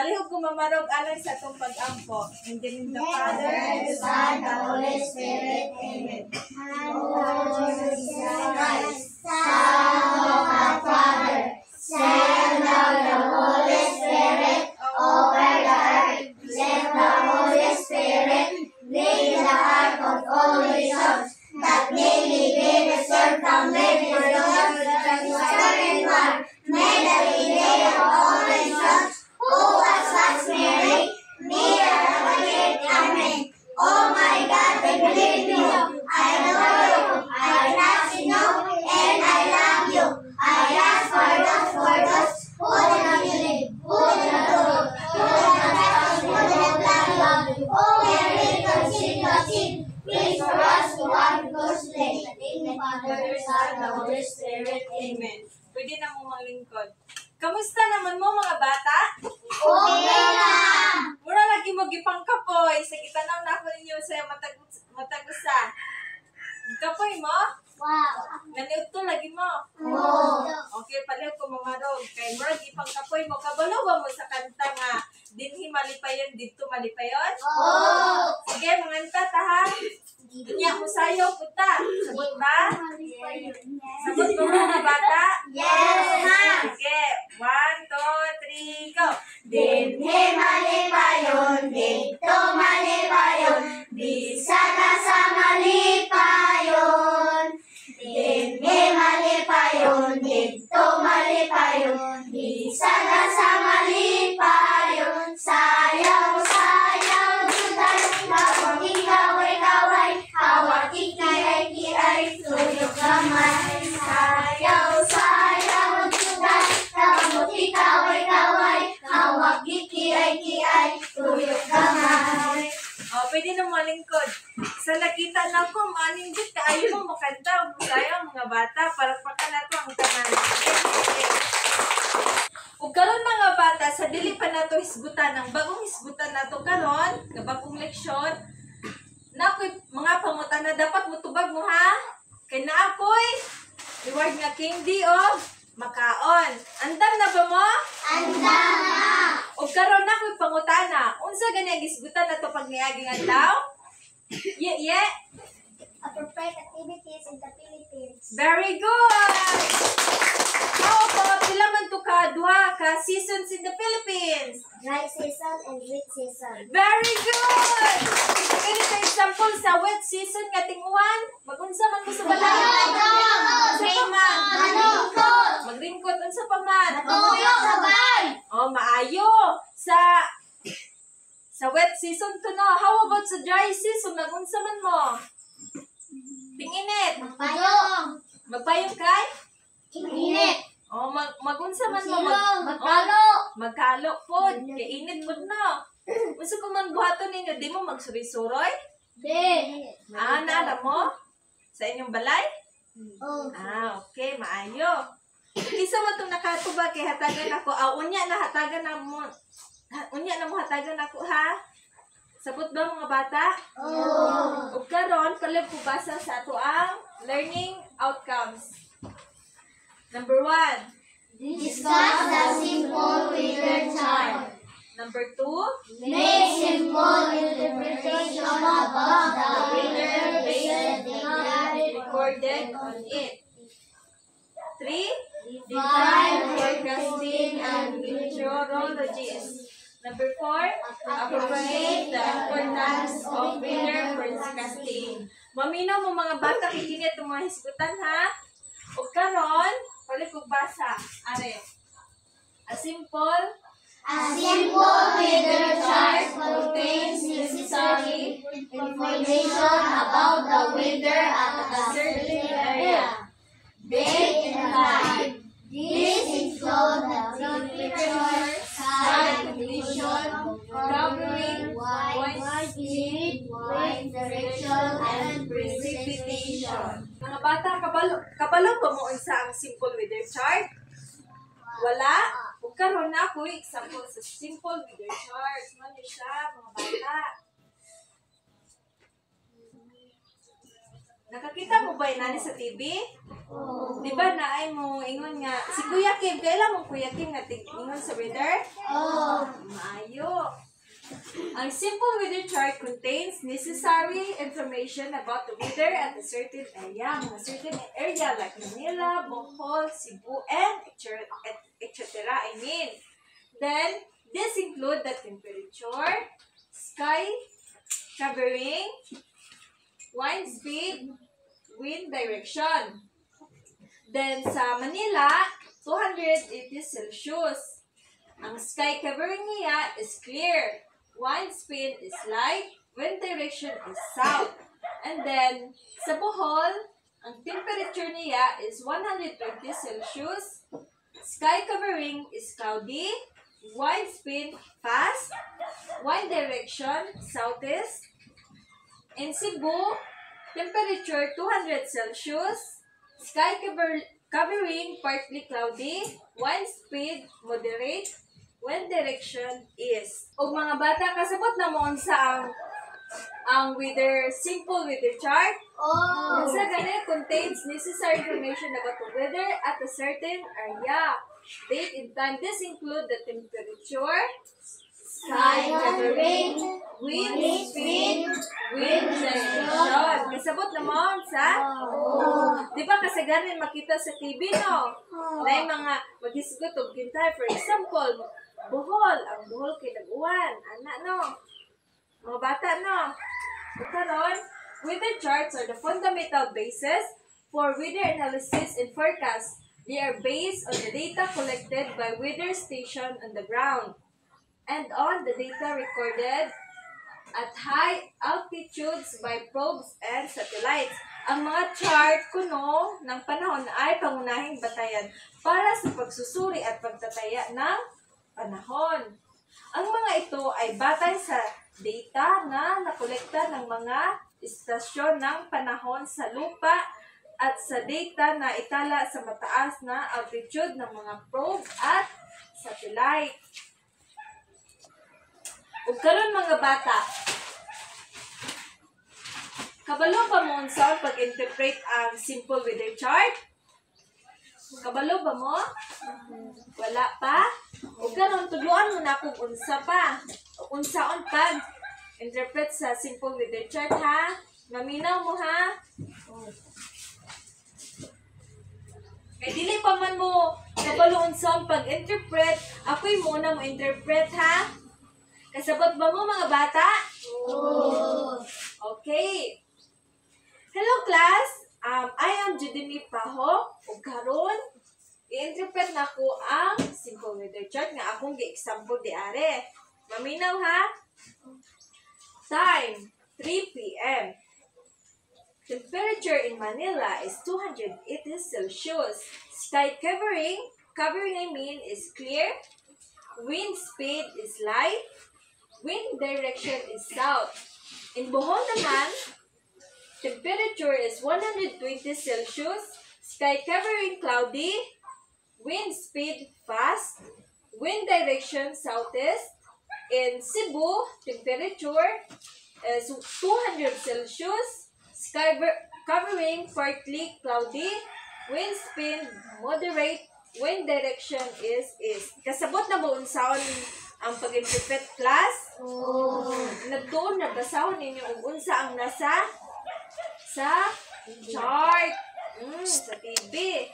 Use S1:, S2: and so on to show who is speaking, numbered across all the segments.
S1: Palihog ko mamarog alay sa itong pag-ampo. In the name of the Father,
S2: the Son, the Holy Spirit. Amen. Lord Jesus Christ, Son of the Father, send down the Holy Spirit over the earth. Let the Holy Spirit lead the heart of all nations, that they may be reserved from living for those that is and one. May the Lady of all nations, who was once Mary, be advocate. Amen. Oh my God, I believe you. I know you. I trust in you, and I love you. I ask for those who do not believe, who do not do, who do not trust, who do not love you. Oh Mary, conceive, please for us who are ghostly. In the Father, Son, the Holy Spirit. Amen.
S1: Pwede na mo malingkod. Kamusta naman mo mga bata?
S2: Okay lang.
S1: Mura lagi mo gipangkapoy. Sa gitanaw na ako ninyo sa matagusa. Kapoy mo?
S2: Wow.
S1: Naniud to lagi mo.
S2: Oh.
S1: Okay, palihog ko mamarog. Kay mura gipangkapoy mo. Kabalo ba mo sa kanta nga? Dinhi malipayon, dito malipayon?
S2: Oh.
S1: Sige, manganta ta ha. Inya mo sayo, puta. Sabot ba? Sabot ba mga bata?
S2: Yes, ma'am.
S1: Sige, 1, 2, 3, go!
S2: Dinhi malipayon, dito malipayon, bisa na sa malipayon. Dinhi malipayon, dito malipayon, bisa na sa malipayon. Sayaw, sayaw, judan, hawak ikaway-kaway, hawak ikiyay-kiyay, tuyok gamay. Sayaw, sayaw, judan, hawak ikaway-kaway, hawak ikiyay-kiyay, tuyok gamay.
S1: O, pwede na malingkod. Sa nakita na ko, maninggit ka, ayaw mo makanta. Sayo mga bata, para pakalato ang tanan. Ug karon mga bata, sa dili pa nato hisgutan ng bagong hisgutan nato karon, nga bagong leksyon, na ako'y mga pangutan na dapat mutubag mo ha. Kay na ako'y reward nga candy o makaon. Andam na ba mo?
S2: Andam na!
S1: Ug karon na ako'y pangutana. Unsa gani ang hisgutan nato pag niaging adlaw? Ye.
S2: Appropriate activities in the Philippines.
S1: Very good. How about pila man to ka duha ka seasons in the Philippines?
S2: Dry season and wet season.
S1: Very good! Kaya sa example sa wet season nga tinguan, magunsa man mo sa balay. Unsa pa man?
S2: Malungkot!
S1: Magringkot unsa pa man?
S2: Matuyo sabay!
S1: Oh, maayo. Sa wet season to no. How about sa dry season? Magunsa man mo? Tinginit.
S2: Magpayong!
S1: Magpayong kay?
S2: Init!
S1: Oh, magunsa man mo?
S2: Silong! Magkalo!
S1: Magkalo po. Kay init po no. Unsa ko man buhaton ninyo, di mo magsuri-suroy?
S2: Di!
S1: Nala mo? Sa inyong balay?
S2: Oh.
S1: Okay, maayo. Kisa mo itong nakatuba kay hatagan ako. Unya na hatagan na mo. Unya na mo hatagan ako ha. Sabot ba mga bata?
S2: Oh.
S1: Ug karon kalib ko basa sa ato ang learning outcomes. Number 1.
S2: Discuss the simple with your child.
S1: Number 2.
S2: Make simple interpretation about the reader based on
S1: Recorded on it. 3.
S2: Define
S1: Forecasting and meteorologies. Number 4. Appropriate the importance of weather forecasting. Maminaw mo mga bata kikinit ang mga hisgutan ha. O karon, balik ko basa. Are. A simple
S2: weather chart contains necessary information about the weather at a certain area, date and time. These include the temperature, sky condition, covering, wind speed, wind direction, and precipitation.
S1: mga bata, kabalo ba mo unsa ang simple weather chart? Wala? O karon na ako example sa simple weather chart. Ano siya, mga bata? Nakakita mo ba yun sa TV?
S2: Oh.
S1: Di ba na ay mo ingon nga, si Kuya Kim, kailan mo Kuya Kim nga ingon sa weather?
S2: Oh.
S1: Maayo. Ang simple weather chart contains necessary information about the weather at a certain area. Mga certain area like Manila, Bohol, Cebu, and etc. Then, this include the temperature, sky covering, wind speed, wind direction. Then, sa Manila, 280 Celsius. Ang sky covering niya is clear. Wind speed is light. Wind direction is south. And then, sa Bohol, ang temperature niya is 120 Celsius. Sky covering is cloudy. Wind speed fast. Wind direction southeast. In Cebu, temperature 200 Celsius. Sky covering partly cloudy. Wind speed moderate. Wind direction is. O mga bata, kasabot na mo sa ang weather, simple weather chart. Sa ganit contains necessary information about the weather at a certain area. Date and time. This include the temperature,
S2: Sky covering,
S1: wind speed, wind direction. Kasabot na mo sa? Di ba kasaganin makita sa TV, no? Na yung mga maghisgot o gintay. For example, Bohol. Ang Bohol kay Daguan. Anak, no? Mga bata, no? Karon, weather charts are the fundamental basis for weather analysis and forecast. They are based on the data collected by weather station on the ground and on the data recorded at high altitudes by probes and satellites. Ang mga chart kuno ng panahon ay pangunahing batayan para sa pagsusuri at pagtataya ng panahon. Ang mga ito ay batay sa data na nakolekta ng mga istasyon ng panahon sa lupa at sa data na itala sa mataas na altitude ng mga probe at satellite. Ug karon mga bata, kabalo ba mo sa pag-interpret ang simple weather chart? Kabalo ba mo? Wala pa? Ug karon tudloan mo na kung unsa pa. Unsaon pag interpret sa simple weather chart, ha? Maminaw mo, ha? Kaya dili pa man mo kabalo unsang pag-interpret, ako'y muna mo interpret, ha? Kasabot ba mo mga bata? Okay. Hello class. I am Judemy Paho. Ug karon i-interpret na ko ang simple weather chart nga akong gi-example di are. Maminaw, ha? Time 3 p.m. Temperature in Manila is 280 Celsius. Sky covering I mean is clear. Wind speed is light. Wind direction is south. In Bohol naman, temperature is 120 Celsius. Sky covering cloudy. Wind speed fast. Wind direction southeast. In Cebu, temperature is 200 Celsius. Sky covering partly cloudy. Wind speed moderate. Wind direction is east. Kasabot na mo unsaon ang pag-interpret class? Nagtuon na basahon ninyo kung unsa ang nasa sa chart. Sa TV.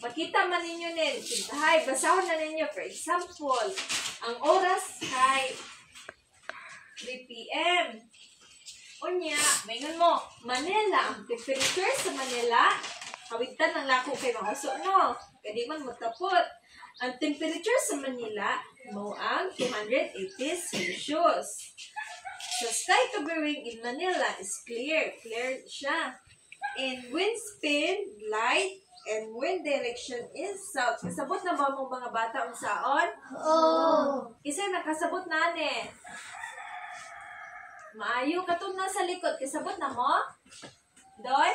S1: Makita man ninyo nin. Hay, basahon na ninyo. For example, ang oras ay 3 p.m. Unya, maingon mo, Manila, ang temperature sa Manila, kawitan ng lako kay mahuso, no? Kadi man matapot. Ang temperature sa Manila, mo ang 280 Celsius. The sky covering in Manila is clear. Clear siya. And wind speed, light, and wind direction is south. Kasabot na ba mo mga bata unsaon? Kasi nakasabot na ni. Maayo katong nasa likod. Kasabot na mo? Doy?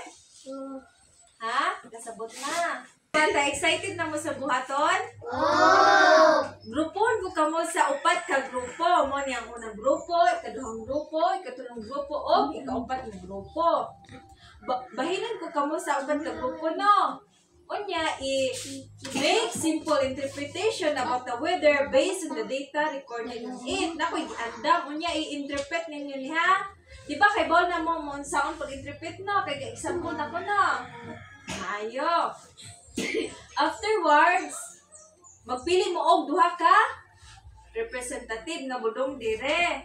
S1: Ha? Kasabot na. Bata, excited na mo sa buhaton? Grupon ko kamo sa upat ka grupo. Mo niyang unang grupo, ikaduhang grupo, ikatulong grupo, o ikaupat na grupo. Bahinan ko kamo sa upat ka grupo, no? Unya, make simple interpretation about the weather based on the data recorded in it. Naku, i-andam. Unya, i-interpret ninyo niya. Diba, kay bawal na mo saan pag-interpret no? Kay example na ko no? Ayo. Afterwards, magpili mo og duha ka representative nga budong dire.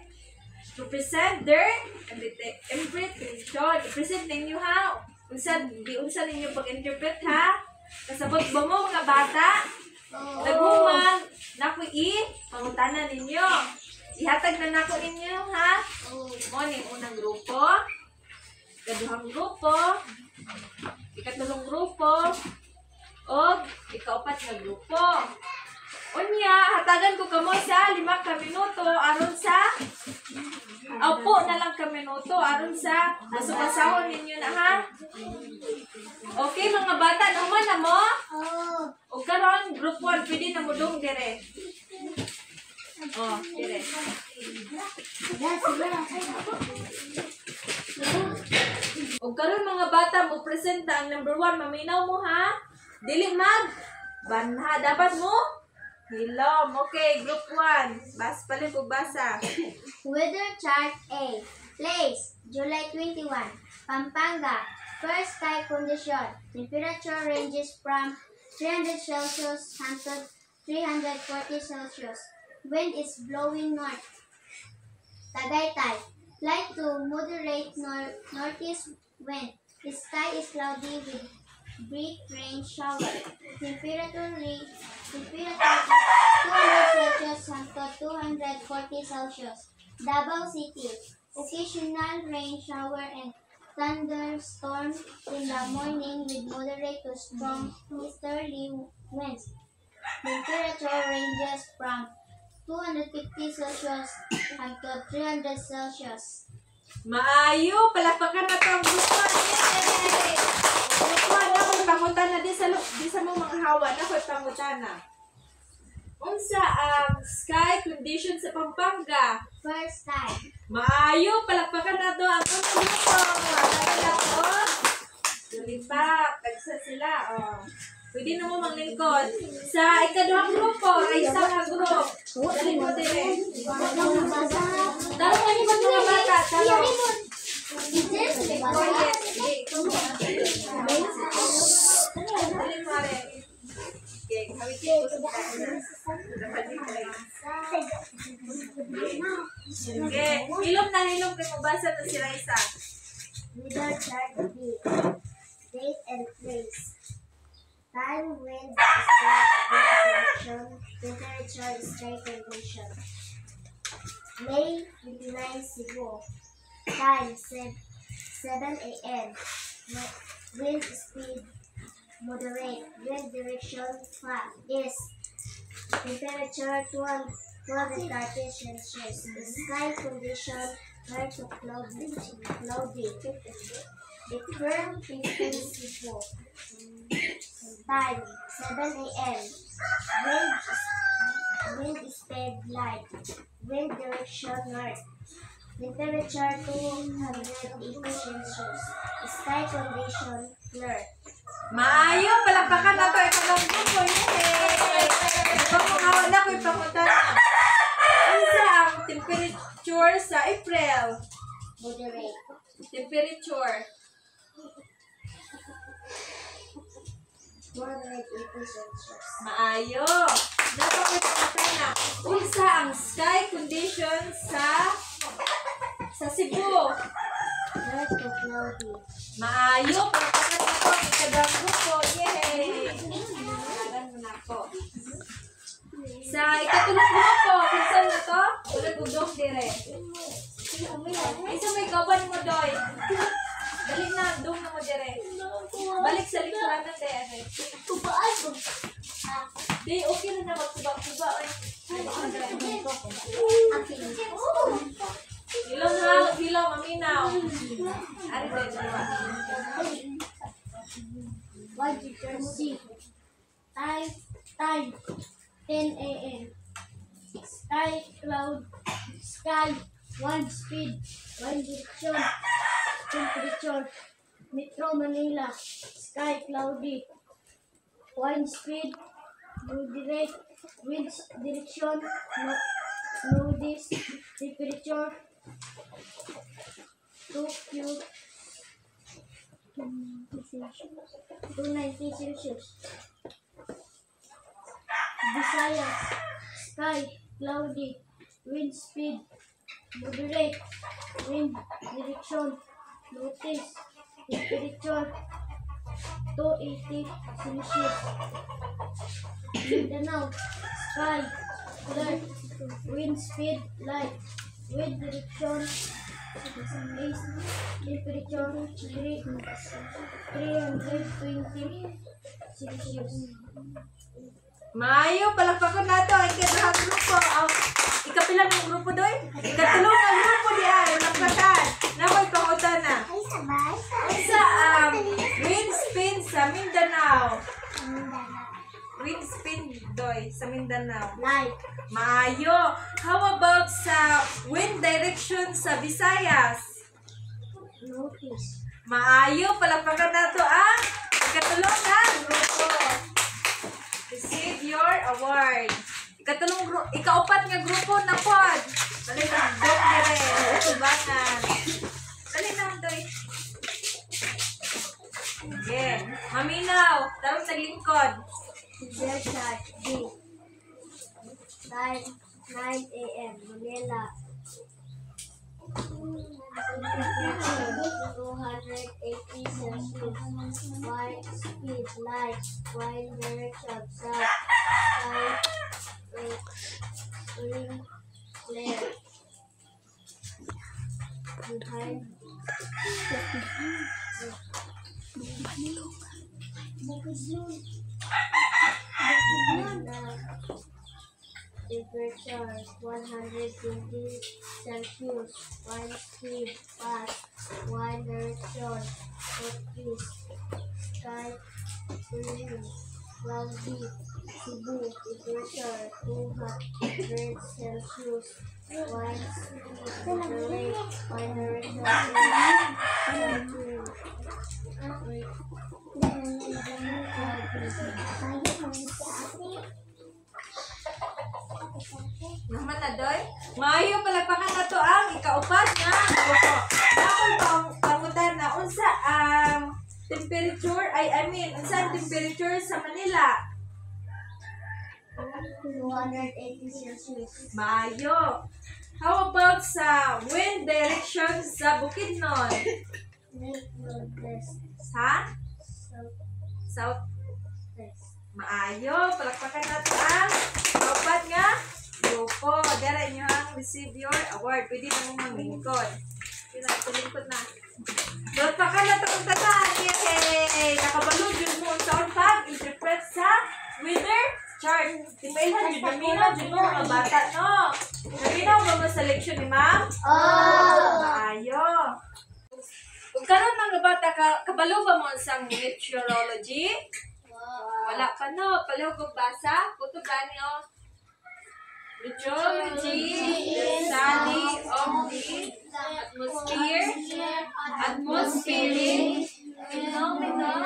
S1: To present their interpretation. I-present ninyo ha. Unsa ninyo pag-interpret ha? Kasabot ba mo mga bata? Naghuman, naku pangutanan ninyo. Ihatag na nako ninyo ha? Mo ni unang grupo, ikaduhang grupo, ikatulong grupo, o ikaupat na grupo. Unya, hatagan ko kamo sa 5 ka minuto aron sa Opo na lang ka minuto aron sa asupasahon ninyo na ha. Okay mga bata, naman na mo? O karon group 1 pwede na mo dong dire. Oh, dire. O karon mga bata mo presenta ang number 1, maminaw mo ha. Dili mag banha dapat mo hilom. Okay, group 1. Palin po basa.
S2: Weather chart A. Place, July 21. Pampanga. First sky condition. Temperature ranges from 300 Celsius to 340 Celsius. Wind is blowing north. Tagaytay. Light to moderate northeast wind. The sky is cloudy with brief rain shower. Temperature is 200 Celsius to 240 Celsius. Davao City. Occasional rain shower and thunderstorm in the morning with moderate to strong easterly winds. Temperature ranges from 250 Celsius to 300 Celsius.
S1: Maayo, palakpakan na to ang gusto. Yay! Gusto na ko pangutan na di sa mo mga hawa na ko pangutan na. Unsa ang sky condition sa Pampanga?
S2: First time.
S1: Maayo, palakpakan na to ang gusto. Wala ko. Tulipak, tagsa sila. Oh. Pwede na mo manglingkod. Sa ikaduhang grupo, ay isa ka group. Dali mo dire. Dalo kayo ba mga bata? Dalo. Dali mo rin. Okay, hawitin ko sa kanya. Okay, hilom na hilom kayo mabasa na si Raisa.
S2: Weather chart B. Date and place. Time, wind, direction, temperature, sky condition. May 29 Cebu. Time 7 a.m. Wind speed moderate. Wind direction east. Temperature 12 to 30 Celsius. The sky condition light to cloudy. The current 15 Cebu. Time 7 a.m. Wind speed light. Wind direction north. Temperature 280 Celsius. Sky condition clear.
S1: Maayo, palakpakan na to. Ikaw grupo. Yay! Ikaw mga wala ko ipapunta na. Unsa ang temperature sa April?
S2: Moderate.
S1: Temperature.
S2: 280 Celsius.
S1: Maayo. Dapat ko ipapunta na. Unsa ang sky condition sa Cebu?
S2: Light to cloudy.
S1: Maayo, palakpakan na to. Ikadang grupo. Yay! Palakpakan mo na ako. Sa ikatulong grupo, kung saan na to? Ulit udong dire. Isa may kawan mo, Doy. Dali na, dong na mo dire. Balik sa likuran na dire. Di, okay na na magkuba-kuba. Hilaw na, hilaw, maminaw. Ari ba yung dalawa?
S2: Weather C. Time 10 a.m. Sky wind speed, wind direction, temperature, Metro Manila, sky cloudy, wind speed, moderate, wind direction, northeast, temperature, 290 Celsius. Visayas, sky, cloudy, wind speed, moderate, wind direction, northeast, temperature, 280 Celsius. Mindanao, sky, clear, wind speed, light, wind direction, east, temperature, 320 Celsius.
S1: Maayo, palakpakan nato ang ikadahang grupo. Ang ikapilang ng grupo doy. Ikatulong ang grupo di ay palakpakan. Nakoy pangutan na. Unsa ang wind speed sa Mindanao? Wind speed doy sa Mindanao.
S2: Light,
S1: Maayo. How about sa wind direction sa Visayas?
S2: northeast.
S1: Maayo, palakpakan nato ang ikatulong ng grupo. Receive your award. Ikaupat nga grupo na pod. Dali na, dok dire. Tubangan. Dali na, doy. Again. Maminaw. Tarong naglingkod.
S2: Desert D. 9 a.m. Manila. 280 Celsius. Wind speed light. Wind direction south. Sky wind clear. Behind. Temperature 120 Celsius. Wind speed fast. Wind direction northeast. Sky clear. Cloudy. Cebu. Temperature 200 Celsius. Wind speed moderate. Wind direction
S1: Naman na, doy. Maayo, palakpakan na to ang ikaupat nga grupo. Ako'y pangutan na unsa ang temperature, unsa ang temperature sa Manila?
S2: 280 Celsius.
S1: Maayo. How about sa wind direction sa Bukidnon?
S2: Northwest.
S1: Sa
S2: Southwest.
S1: South. Maayo. Palakpakan natin ang kaupat nga grupo. Dara inyo ang receive your award. Pwede na mong maglingkod. Lingkod na. Palakpakan na itong tataan. Yay! Nakabalog yun mo sa pag-interpret sa weather chart. Tipailhan yun. Naminaw yun mo mga bata, no? Naminaw ba mo sa leksyon ni ma'am? Maayo. Kung karon mga bata, kabalo ba mo sa meteorology? Wala pa no. Palihog kong basa. Kuto gani o. Meteorology is the study of the atmospheric phenomena.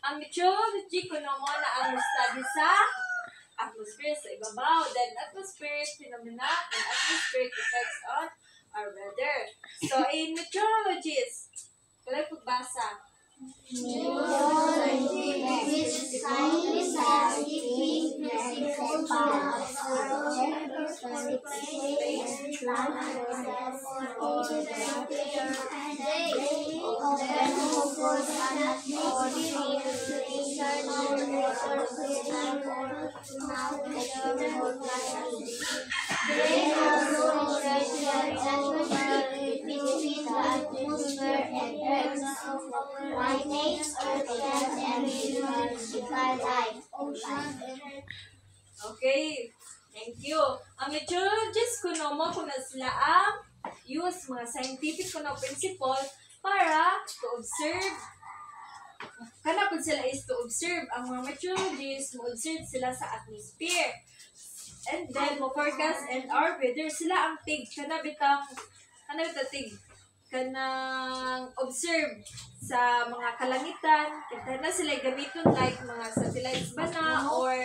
S1: Ang meteorology kuno mo na ang study sa atmosphere sa ibabaw, then atmospheric phenomena and atmospheric effects on our weather. So, in meteorologists, kailan pagbasa? Okay, thank you. Ang meteorologist kuno mo kung na sila ang use mga scientific kuno principle para to observe. Kana po sila is to observe. Ang mga meteorologists mo observe sila sa atmosphere. And then mo forecast and our weather sila ang tig kana bitang tig kanang observe sa mga kalangitan. Kita na sila gamiton like mga satellites ba na or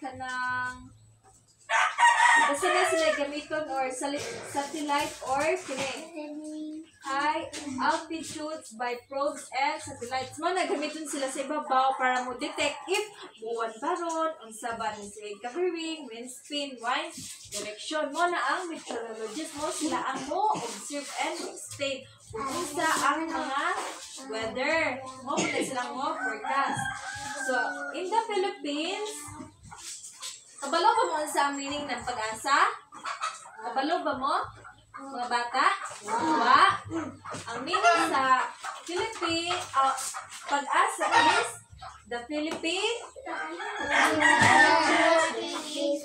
S1: kanang basta na sila gamiton or satellite or kini high altitudes by probes and satellites. Mo na gamiton sila sa ibabaw para mo detect if buwan baron, unsa ba ni sila covering, wind speed, wind direction. Mo na ang meteorologist mo sila ang mo observe and explain kung unsa ang mga weather. Mo na sila mo forecast. So, in the Philippines, kabalo ba mo sa meaning ng pag-asa? Kabalo ba mo? Mga bata? Wa. Ang meaning sa Philippine, pag-asa is the Philippine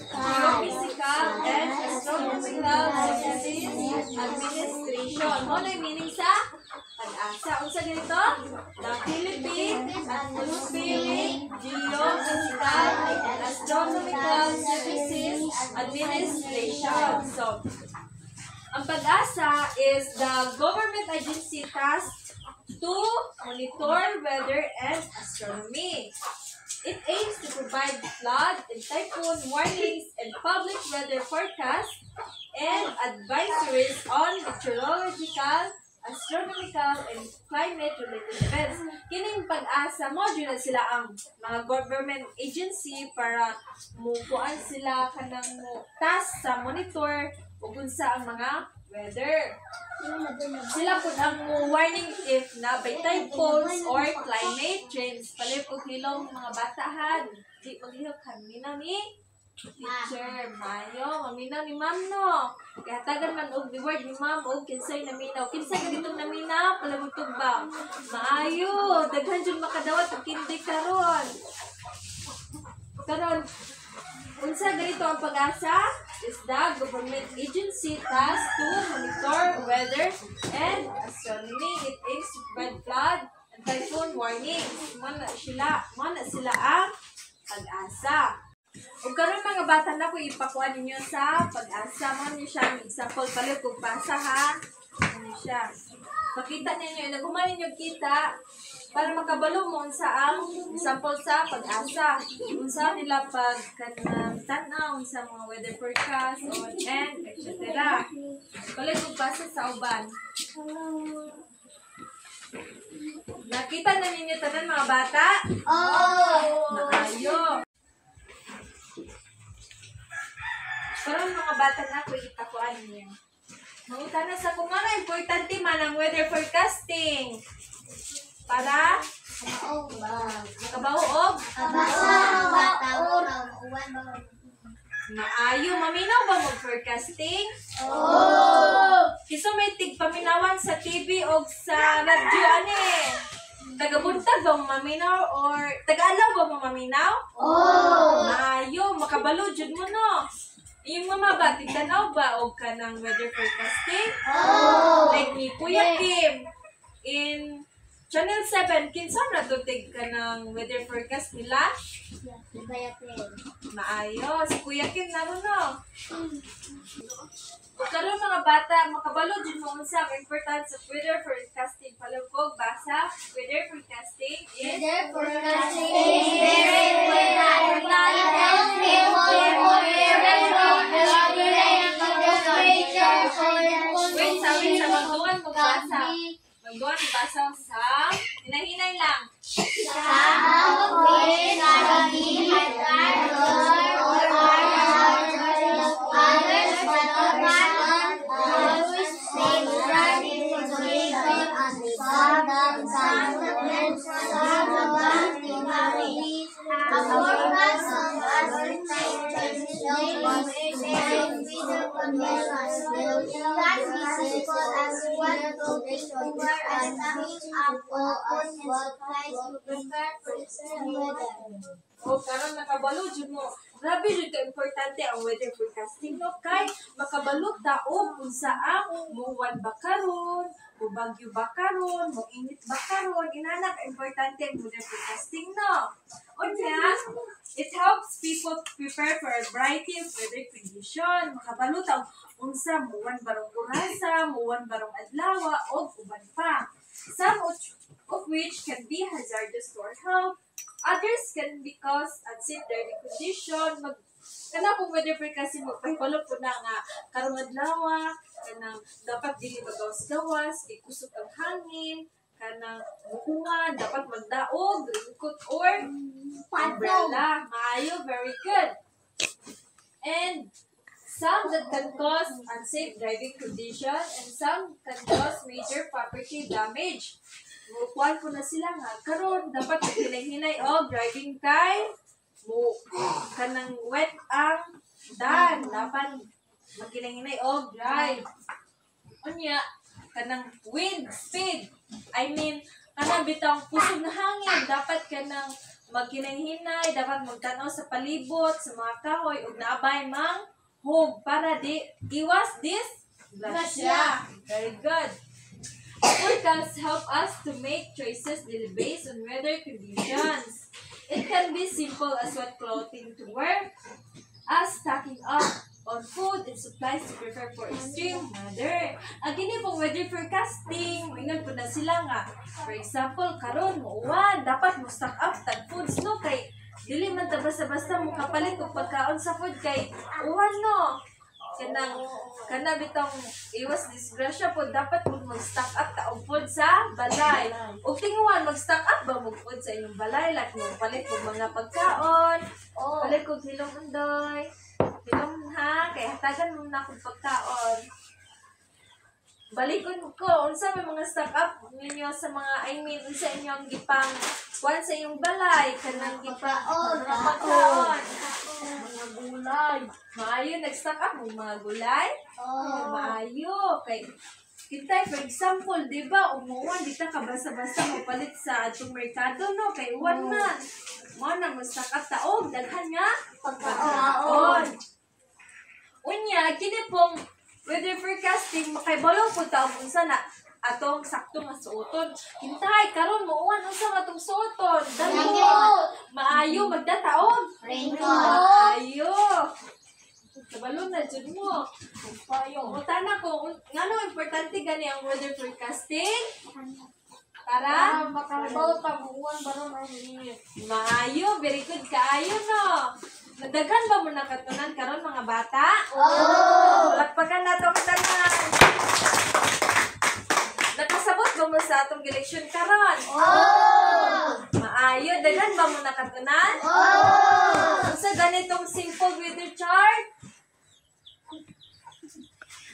S1: Geophysical and Astronomical Services Administration. Mo na yung meaning sa pag-asa. Unsa ganito? The Philippine Atmospheric Geophysical and Astronomical Services Administration. So, ang pag-asa is the government agency tasked to monitor weather and astronomy. It aims to provide flood and typhoon warnings and public weather forecasts and advisories on meteorological, astronomical, and climate-related events. Kining pag-asa mo, dyan na sila ang mga government agency para mukuan sila kanang task sa monitor o kunsa ang mga weather. Sila po ang warning if na by typhoons or climate change. Palip o hilong mga batahan. Di maghilok kaminaw ni teacher. Mayo, maminaw ni ma'am no. Kaya tagan man og the word ni ma'am og kinsay naminaw. Kinsay ganitong naminaw, palabutog ba? Maayo, daghan jud makadawat og kindi karon. Karon, unsa ganito ang pag-asa? Is the government agency tasked to monitor weather and astronomy. It aims to provide flood and typhoon warnings. Mana sila ang pag-asa. O karon mga bata na ko ipakuha ninyo sa pag-asa. Mo niyo siya example pala kung basa ha. Ano siya? Pakita ninyo, naguman ninyo kita para makabalo mo unsa ang example sa pag-asa. Unsa nila pag tanaw unsa mga weather forecast and etc. Pala kung basa sa uban. Nakita na ninyo tanan mga bata? Maayo. Karon mga bata na ko itakuan niyo. Mangutana sa kung ano importante man ang weather forecasting. Para makabaho og maayo. Maminaw ba mo forecasting? Kiso may tigpaminawan sa TV o sa radyo ani. Tagabuntag ba mo maminaw or taga-alaw ba mo maminaw? Maayo, makabalo jud mo no. Yung mga ba, tigtanaw ba o ka ng weather forecasting? Like ni Kuya Kim in Channel 7, kinsa na tutig ka ng weather forecast nila? Maayo, si Kuya Kim naroon no. O karon mga bata, makabalo din mo unsa ang importance of weather forecasting. Palugkog, basa, weather forecasting is
S2: Weather forecasting is very important.
S1: wait sa magduan mo basa. Magduan basa sa hinahinay lang. O karon nakabalo jud mo. Grabe jud ka importante ang weather forecasting no kay makabalo ta og kung saan muwan ba karon, o bagyo ba karon, mo init ba karon, inana ka importante ang weather forecasting no. Unya, it helps people prepare for a variety of weather condition. Makabalo ta unsa muwan barong orasa, muwan barong adlaw o uban pa. Some of which can be hazardous to our health. Others can be caused unsafe driving condition. Kana kung weather kasi magpahibalo po na nga karong adlaw kanang dapat dili magawas-gawas, kay kusog ang hangin, kanang mukungan, dapat magdaog, raincoat or umbrella. Maayo, very good. And some that can cause unsafe driving condition and some can cause major property damage. Mukuan ko na sila nga karon dapat hinay-hinay o driving time mo kanang wet ang dan dapat maghinay-hinay o drive. Unya kanang wind speed. I mean kanang bitang kusog na hangin dapat kanang maghinay-hinay, dapat magtanaw sa palibot, sa mga kahoy ug naabay mang home para di iwas disgrasya. Very good. Forecasts help us to make choices based on weather conditions. It can be simple as what clothing to wear, as stocking up on food and supplies to prepare for extreme weather. Ang kini pong weather forecasting, ingon po na sila nga. For example, karon muuwan, dapat mo stock up tag foods no kay dili man ta basta-basta mo kapalit og pagkaon sa food kay uwan no. Kana bitong iwas disgrasya po dapat mo mag-stock up ta og food sa balay. Ug tinguhan mag-stock up ba mo food sa inyong balay like mo palit og mga pagkaon. Palit og hilong undoy. Hilong ha kay hatagan mo na kog pagkaon. Balikon ko unsa may mga stock up ninyo sa mga unsa inyong gipang kuan sa inyong balay kanang gipaon pagkaon. Mga gulay. Maayo nag-stock up mo mga gulay? Maayo kay kita for example, di ba, umuwan, di ta ka basta-basta mapalit sa atong merkado, no? Kay uwan na. Mo na mo stock up taog daghan nga pagkaon. Unya, kini pong weather forecasting makaibalo po taog unsa na atong sakto nga suoton. Hintay karon muuwan unsa nga atong suoton? Dalo. Maayo magdataog. Maayo. Kabalo na jud mo. Payo. Utana ko ngano importante gani ang weather forecasting? Para makalabaw ta muuwan baron ang init. Maayo, very good kaayo no. Nagdagan ba mo nakatunan karon mga bata? Lakpakan nato ang tanan. Nakasabot ba mo sa atong eleksyon karon? Maayo, dagan ba mo nakatunan? Sa ganitong simple weather chart?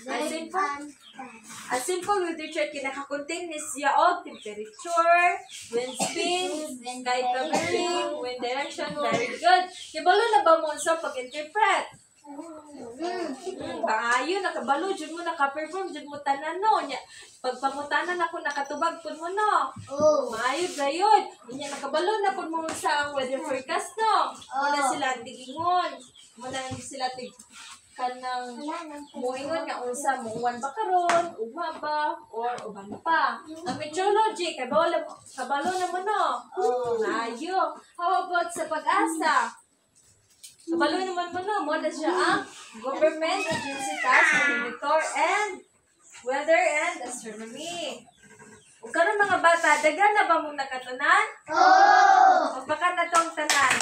S1: A simple weather chart kinaka-contain ni siya og temperature, wind speed, sky covering, wind direction. Very good. Kibalo na ba mo sa pag-interpret? Maayo, nakabalo, jud mo naka-perform, jud mo tanan no. Pagpangutanan ako nakatubag pud mo no. Maayo gayud. Unya nakabalo na pud mo sa weather forecast no. Muna sila digingon. Muna sila kanang moingon nga unsa muuwan ba karon, ugma ba or uban pa. Ang meteorology kabalo na mo no. Maayo. How about sa pag-asa? Kabalo naman mo no, mo na siya ang government agency task to monitor and weather and astronomy. Ug karon mga bata, daghan na ba mong nakatunan? Magpaka na tong tanan.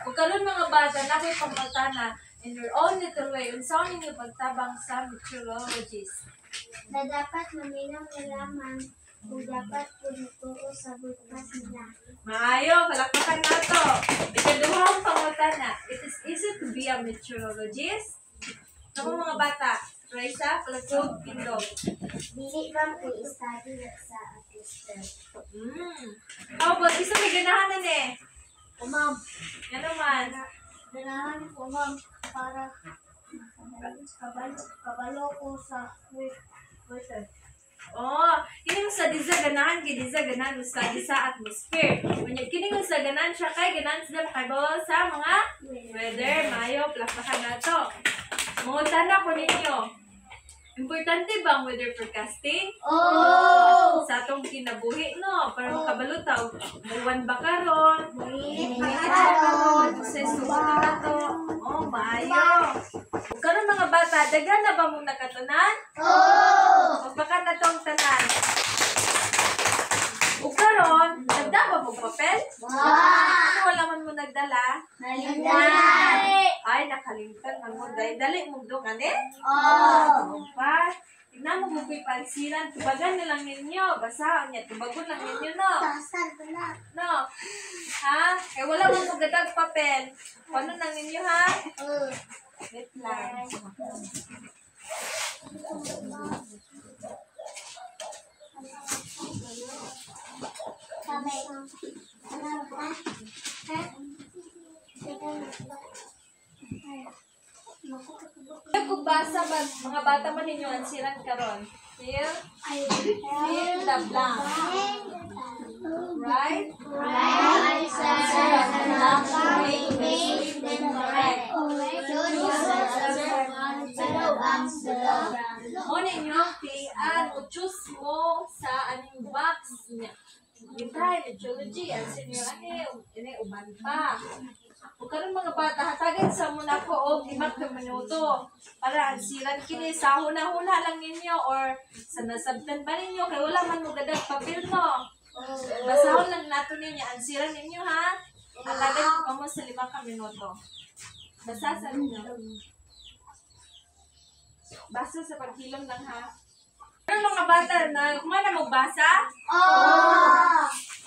S1: Ug karon mga bata, nakoy pangutana in your own little way, unsa ninyo pagtabang sa meteorologist?
S2: Na dapat maminaw nalaman kung dapat punuturo sa bukas nila.
S1: Maayo, palakpakan na to. Ikaduhang pangutana, it is easy to be a meteorologist? Ano mga bata? Raisa, Palagog, Pindog.
S2: Dili bang i-study sa artista?
S1: How about isa may ganahanan eh?
S2: Ma'am.
S1: Yan naman.
S2: Ganahan ko, ma'am, para kabalo ko sa weather.
S1: Kini sa disa ganahan kay disa ganahan sa disa atmosphere. Unya kini sa ganahan siya kay ganahan sila makabaw sa mga weather. Mayo, plakahan na to. Mungutana ko ninyo. Importante ba ang weather forecasting? Sa atong kinabuhi, no? Para makabalutaw. Buwan ba karon? Mainit ba karon? Sa susunod na to. Maayo. Karon mga bata, bata, dagan na ba mong nakatunan? Baka na tong tanan. O karon, nagda ba mong papel? Ano wala man mo nagdala? Ay, nakalimutan man mo. Dali mong doon, ane? Pa, tignan mo kung pansinan. Tubagan na lang ninyo. Basahan niya. Tubagon lang ninyo, no? No? Ha? Eh, wala mong magadag papel. Paano lang ninyo, ha? Wait lang. Kung basa ba, mga bata man ninyo ang siran karon. Fill the blank. Right? Mo ninyo, pian o choose mo sa aning box niya. Gintay, meteorology, ang senior ini uban pa. Kung karon mga bata, hatagan sa muna ko o ibat ka minuto. Para ang siran kini sa huna-huna lang ninyo or sa nasabtan ba ninyo kay wala man mo gadag papel no. Basahon lang nato ninyo ang siran ninyo ha. Hatagan ko mo sa 5 ka minuto. Basa sa ninyo. Basa sa paghilom lang ha. Pero mga bata, kumana magbasa?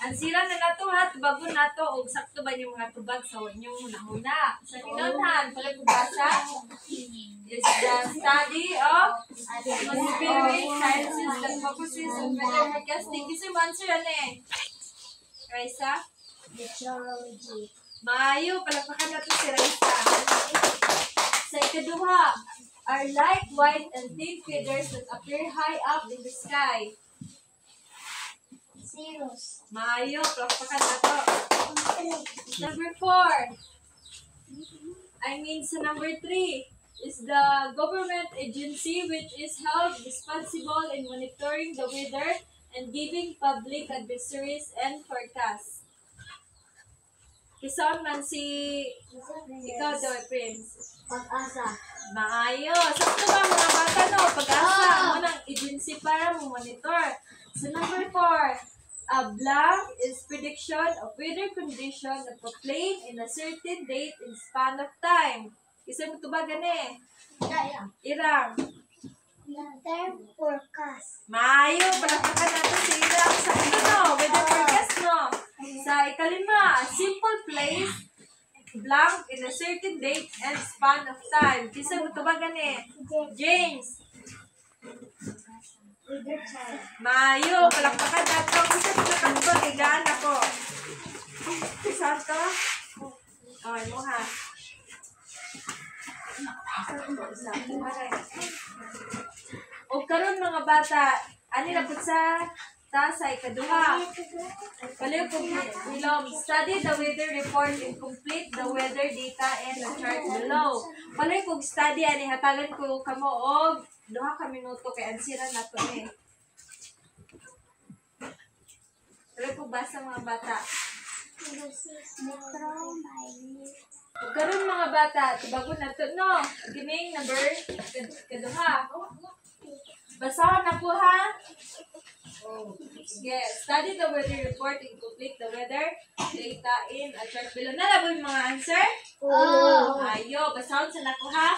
S1: Ang sira na nato ha, tubagon nato, o sakto ba yung mga tubag sa inyong huna-huna? Sa kinunhan, pala magbasa? Is the study of atmospheric sciences that focuses on weather forecasting. Kasi mo answer yan eh. Raisa?
S2: Meteorology.
S1: Maayo, palagpakan nato si Raisa. Sa ikaduha, are light, white, and thin feathers that appear high up in the sky.
S2: Zeros.
S1: Maayo, palakpakan na to. Number 4. Sa number 3 is the government agency which is held responsible in monitoring the weather and giving public advisories and forecasts. Kisaon man si ikaw daw, Prince.
S2: Pag-asa.
S1: Maayo. Sakto ba mga bata no? Pag-asa mo ng agency para mo monitor. So number 4, a blank is prediction of weather condition of a plane in a certain date and span of time. Isa mo ito ba gani? Irang.
S2: Weather forecast.
S1: Maayo. Palakpakan natin si Irang. Sakto no? Weather forecast no? Sa ikalima, a simple place blank in a certain date and span of time. Kisa mo ito ba gani? James. Mayo, palakpakan nato. Kisa mo ito kanto, higaan ako. Kisa ito? Okay mo ha. O karon mga bata, ani na po sa ikaduha. Paliw kung ilom, study the weather report and complete the weather data and the chart below. Paliw kung study, ani hatagan ko kamo og 2 ka minuto kay ansiran nato eh. Paliw kung basa mga bata. O karon mga bata, tubagon nato no. Gining number kaduha. Basahan na po ha. Yes, study the weather report and complete the weather data in a chart below. Nalabo yung mga answer? Ayo, basahon sa nako ha.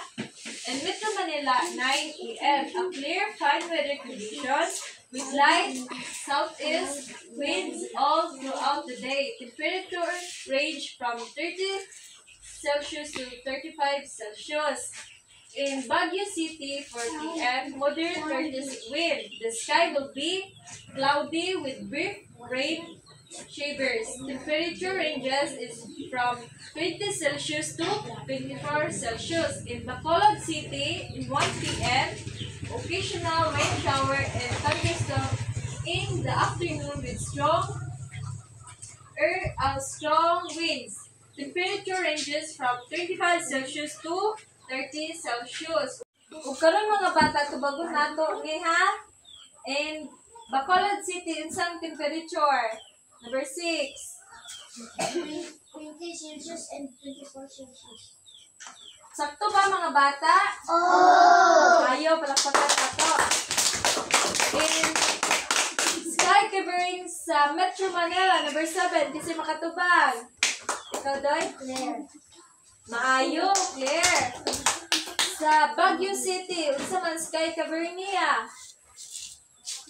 S1: In Metro Manila, 9 a.m. A clear, fine weather conditions with light southeast winds all throughout the day. Temperature range from 30 Celsius to 35 Celsius. In Baguio City, 4 p.m., moderate northeast wind. The sky will be cloudy with brief rain showers. Temperature ranges is from 20 Celsius to 24 Celsius. In Bacolod City, in 1 p.m., occasional rain shower and thunderstorm in the afternoon with strong winds. Temperature ranges from 25 Celsius to 30 Celsius. Ug karon mga bata, tubagon nato ni ha. And Bacolod City, unsang temperature? Number 6.
S2: 20 Celsius and 24 Celsius.
S1: Sakto ba mga bata? Ayo, palakpakan na to. In sky covering sa Metro Manila, number 7, kasi makatubag. Ikaw, Doy?
S2: Claire.
S1: Maayo, Claire. Sa Baguio City, unsa man sky covering niya?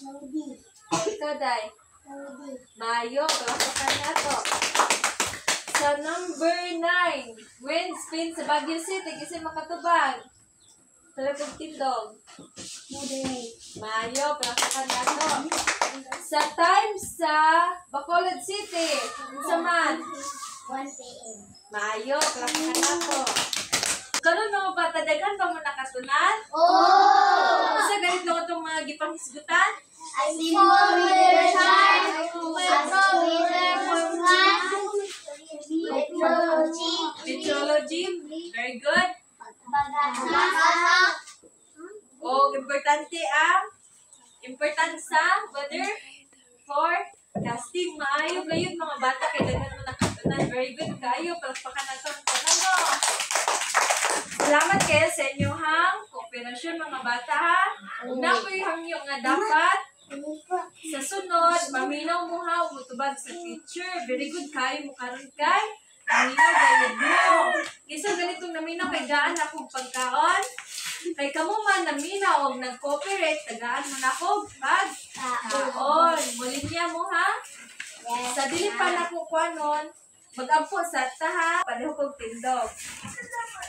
S2: Lodi.
S1: Ikaw, Day?
S2: Lodi.
S1: Maayo, palakpakan na to. Sa number 9, wind speed sa Baguio City, kasi makatubag. Talagog tindog.
S2: Moderate.
S1: Maayo, palakpakan na to. Sa time sa Bacolod City, unsa man?
S2: 1 p.m.
S1: Maayo, palakpakan na to. Karon mga bata, daghan pa mo nakatunan? Sa ganito itong mga gipanghisgutan?
S2: Simple reader chart. Macro reader format. Meteorology.
S1: Meteorology? Very good.
S2: Pagbabasa.
S1: O, importante ang importansa, weather, forecasting. Maayo gayon mga bata, kay daghan mo nakatunan. Very good kayo, palakpakan na ito. Salamat kayo sa inyong kooperasyon mga bata ha. Una ko yung nga dapat sa sunod, maminaw mo ha, umutubag sa teacher. Very good kayo mo karon kay maminaw gayud mo. Isa ganitong naminaw kay gaan akong pagkaon. Kay kamo man naminaw og nag-cooperate, tagaan mo na ko pagkaon. Mulinya mo ha. Sa dili pa na ko kwanon, mag-ampo sa taha, pareho kong tindog.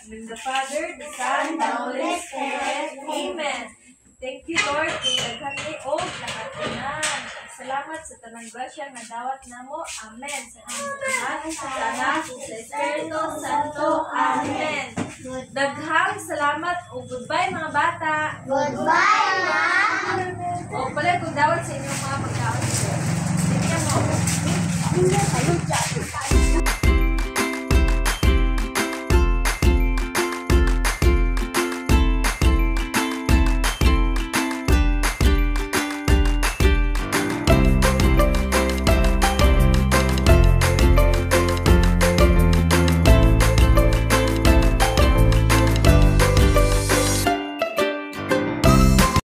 S1: In the Father, the Son, the Holy Spirit. Amen. Thank you, Lord, kung daghan ni og nakatunan. Salamat sa tanang grasya nga dawat namo. Amen. Sa Anak, sa Anak, sa Espiritu Santo. Amen. Daghang salamat o goodbye mga bata.
S2: Goodbye, Ma.
S1: O pala kung dawat sa inyong